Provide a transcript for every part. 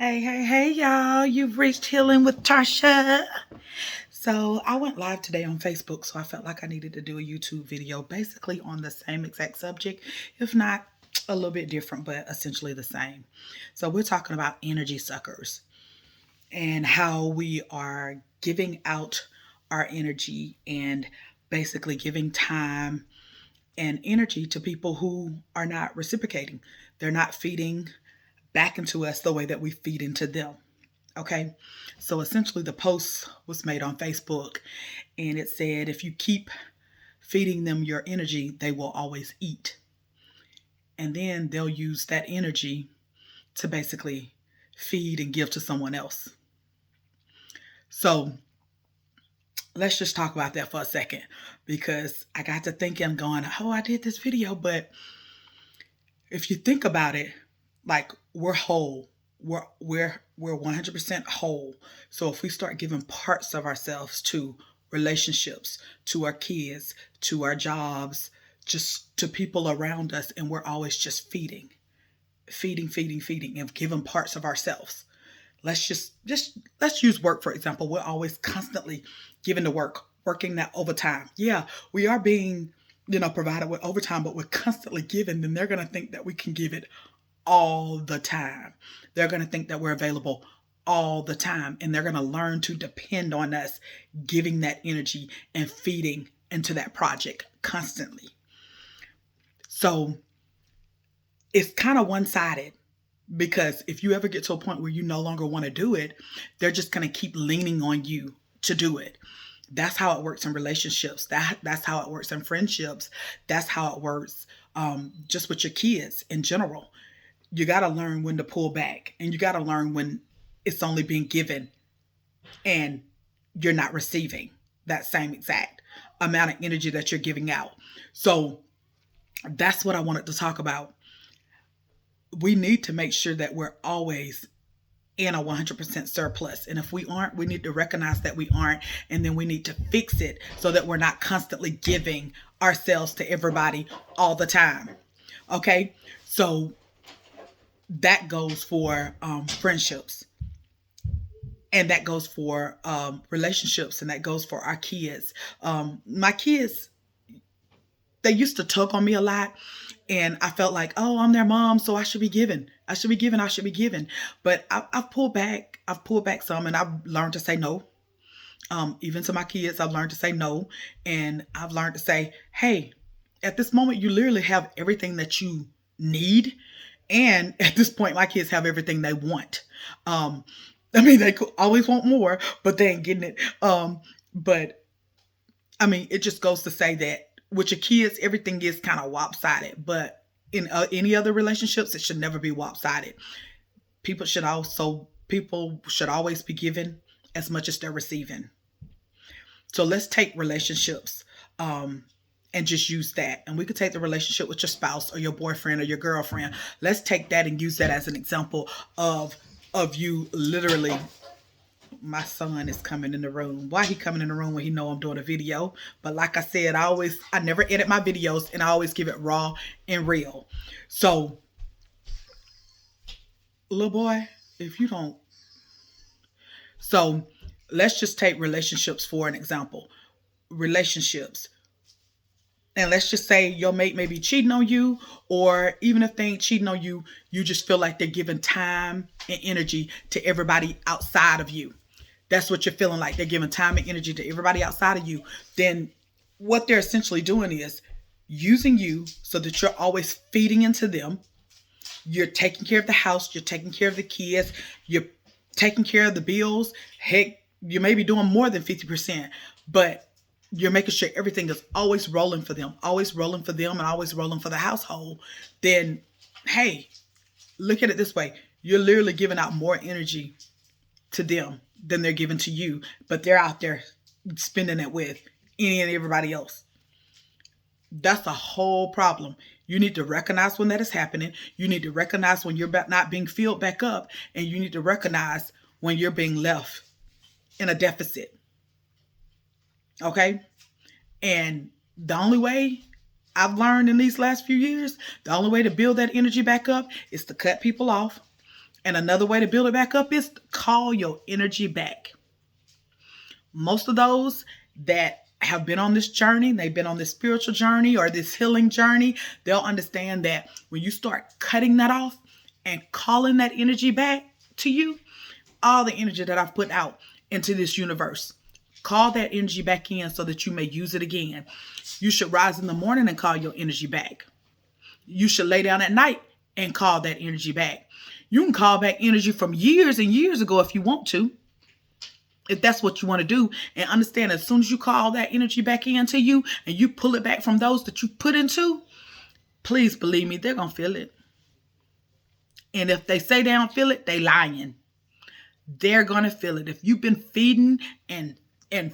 Hey, y'all. You've reached Healing with Tarsha. So I went live today on Facebook, so I felt like I needed to do a YouTube video basically on the same exact subject, if not a little bit different, but essentially the same. So we're talking about energy suckers and how we are giving out our energy and basically giving time and energy to people who are not reciprocating. They're not feeding back into us the way that we feed into them. Okay. So essentially, the post was made on Facebook and it said, if you keep feeding them your energy, they will always eat. And then they'll use that energy to basically feed and give to someone else. So let's just talk about that for a second, because I got to thinking, going, oh, I did this video. But if you think about it, like, we're whole. We're 100% whole. So if we start giving parts of ourselves to relationships, to our kids, to our jobs, just to people around us, and we're always just feeding, and giving parts of ourselves. Let's let's use work, for example. We're always constantly giving the working that overtime. Yeah, we are being, provided with overtime, but we're constantly giving. Then they're going to think that we can give it all the time. They're going to think that we're available all the time, and they're going to learn to depend on us giving that energy and feeding into that project constantly. So it's kind of one-sided, because if you ever get to a point where you no longer want to do it, they're just going to keep leaning on you to do it. That's how it works in relationships. That's how it works in friendships. That's how it works just with your kids in general. You got to learn when to pull back, and you got to learn when it's only being given and you're not receiving that same exact amount of energy that you're giving out. So that's what I wanted to talk about. We need to make sure that we're always in a 100% surplus. And if we aren't, we need to recognize that we aren't. And then we need to fix it so that we're not constantly giving ourselves to everybody all the time. Okay. So that goes for friendships, and that goes for relationships, and that goes for our kids. My kids, they used to tug on me a lot, and I felt like, oh, I'm their mom, so I should be giving. But I've pulled back. I've pulled back some, and I've learned to say no. Even to my kids, I've learned to say no, and I've learned to say, hey, at this moment, you literally have everything that you need. And at this point, my kids have everything they want. They could always want more, but they ain't getting it. But it just goes to say that with your kids, everything is kind of lopsided. But in any other relationships, it should never be lopsided. People should always be given as much as they're receiving. So let's take relationships and just use that. And we could take the relationship with your spouse or your boyfriend or your girlfriend. Let's take that and use that as an example of you literally. My son is coming in the room. Why he coming in the room when he know I'm doing a video? But like I said, I never edit my videos, and I always give it raw and real. So, little boy, if you don't. So let's just take relationships for an example. Relationships. And let's just say your mate may be cheating on you, or even if they ain't cheating on you, you just feel like they're giving time and energy to everybody outside of you. That's what you're feeling like. They're giving time and energy to everybody outside of you. Then what they're essentially doing is using you so that you're always feeding into them. You're taking care of the house. You're taking care of the kids. You're taking care of the bills. Heck, you may be doing more than 50%, but you're making sure everything is always rolling for them, and always rolling for the household. Then, hey, look at it this way. You're literally giving out more energy to them than they're giving to you, but they're out there spending it with any and everybody else. That's a whole problem. You need to recognize when that is happening. You need to recognize when you're not being filled back up, and you need to recognize when you're being left in a deficit. Okay? And the only way I've learned in these last few years, the only way to build that energy back up is to cut people off And another way to build it back up is call your energy back. Most of those that have been on this journey, they've been on this spiritual journey or this healing journey, they'll understand that when you start cutting that off and calling that energy back to you, all the energy that I've put out into this universe, call that energy back in so that you may use it again. You should rise in the morning and call your energy back. You should lay down at night and call that energy back. You can call back energy from years and years ago if you want to, if that's what you want to do. And understand, as soon as you call that energy back into you and you pull it back from those that you put into, please believe me, they're going to feel it. And if they say they don't feel it, they lying. They're going to feel it. If you've been feeding and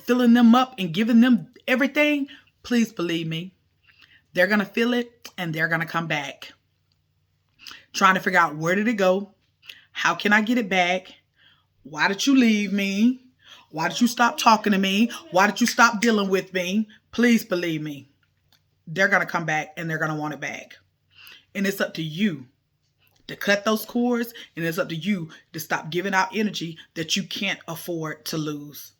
filling them up and giving them everything, please believe me, they're going to feel it and they're going to come back. Trying to figure out, where did it go? How can I get it back? Why did you leave me? Why did you stop talking to me? Why did you stop dealing with me? Please believe me, they're going to come back and they're going to want it back. And it's up to you to cut those cords, and it's up to you to stop giving out energy that you can't afford to lose.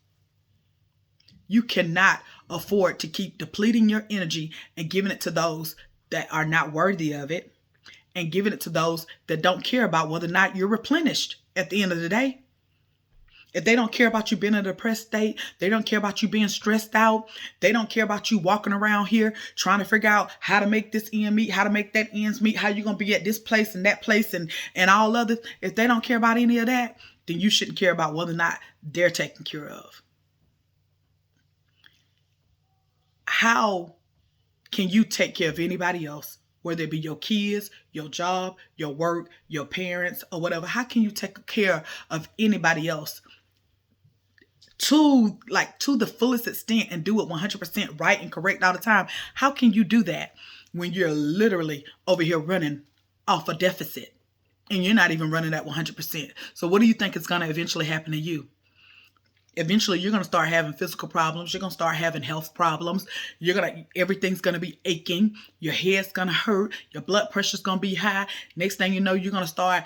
You cannot afford to keep depleting your energy and giving it to those that are not worthy of it, and giving it to those that don't care about whether or not you're replenished at the end of the day. If they don't care about you being in a depressed state, they don't care about you being stressed out, they don't care about you walking around here trying to figure out how to make this end meet, how to make that ends meet, how you're going to be at this place and that place and all others. If they don't care about any of that, then you shouldn't care about whether or not they're taken care of. How can you take care of anybody else? Whether it be your kids, your job, your work, your parents, or whatever. How can you take care of anybody else to the fullest extent and do it 100% right and correct all the time? How can you do that when you're literally over here running off a deficit and you're not even running at 100%? So what do you think is going to eventually happen to you? Eventually, you're going to start having physical problems. You're going to start having health problems. Everything's going to be aching. Your head's going to hurt. Your blood pressure's going to be high. Next thing you know, you're going to start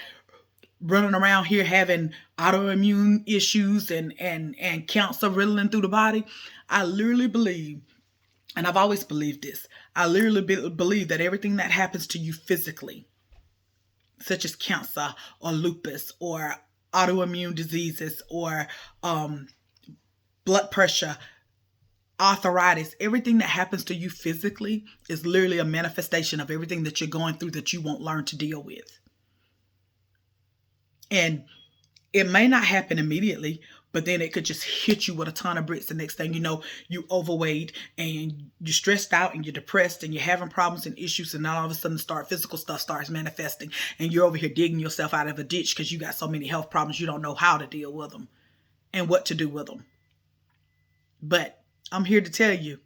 running around here having autoimmune issues and cancer riddling through the body. I literally believe, and I've always believed this, I literally believe that everything that happens to you physically, such as cancer or lupus or autoimmune diseases or blood pressure, arthritis, everything that happens to you physically is literally a manifestation of everything that you're going through that you won't learn to deal with. And it may not happen immediately, but then it could just hit you with a ton of bricks. The next thing you know, you overweight and you're stressed out and you're depressed and you're having problems and issues, and all of a sudden physical stuff starts manifesting and you're over here digging yourself out of a ditch because you got so many health problems you don't know how to deal with them and what to do with them. But I'm here to tell you,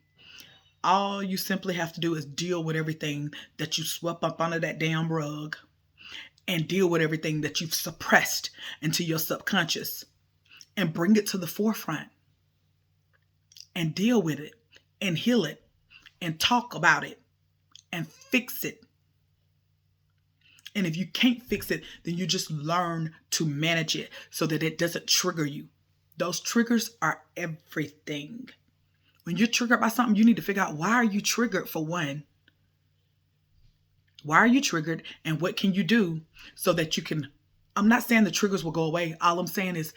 all you simply have to do is deal with everything that you swept up under that damn rug, and deal with everything that you've suppressed into your subconscious, and bring it to the forefront and deal with it and heal it and talk about it and fix it. And if you can't fix it, then you just learn to manage it so that it doesn't trigger you. Those triggers are everything. When you're triggered by something, you need to figure out, why are you triggered, for one? Why are you triggered, and what can you do so that you can, I'm not saying the triggers will go away. All I'm saying is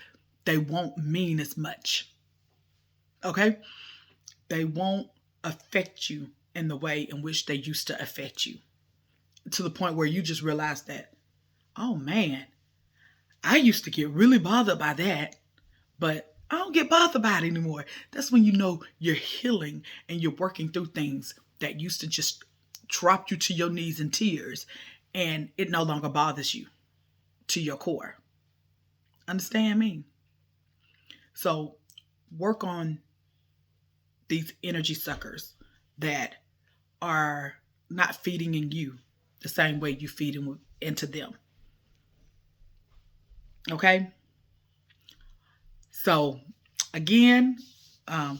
they won't mean as much. Okay? They won't affect you in the way in which they used to affect you. To the point where you just realize that, oh man, I used to get really bothered by that, but I don't get bothered by it anymore. That's when you know you're healing and you're working through things that used to just drop you to your knees in tears, and it no longer bothers you to your core. Understand me? So work on these energy suckers that are not feeding in you the same way you feed into them. Okay? So again,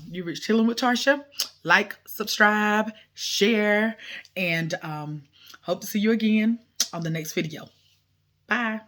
you reached Healing with Tarsha. Like, subscribe, share, and hope to see you again on the next video. Bye.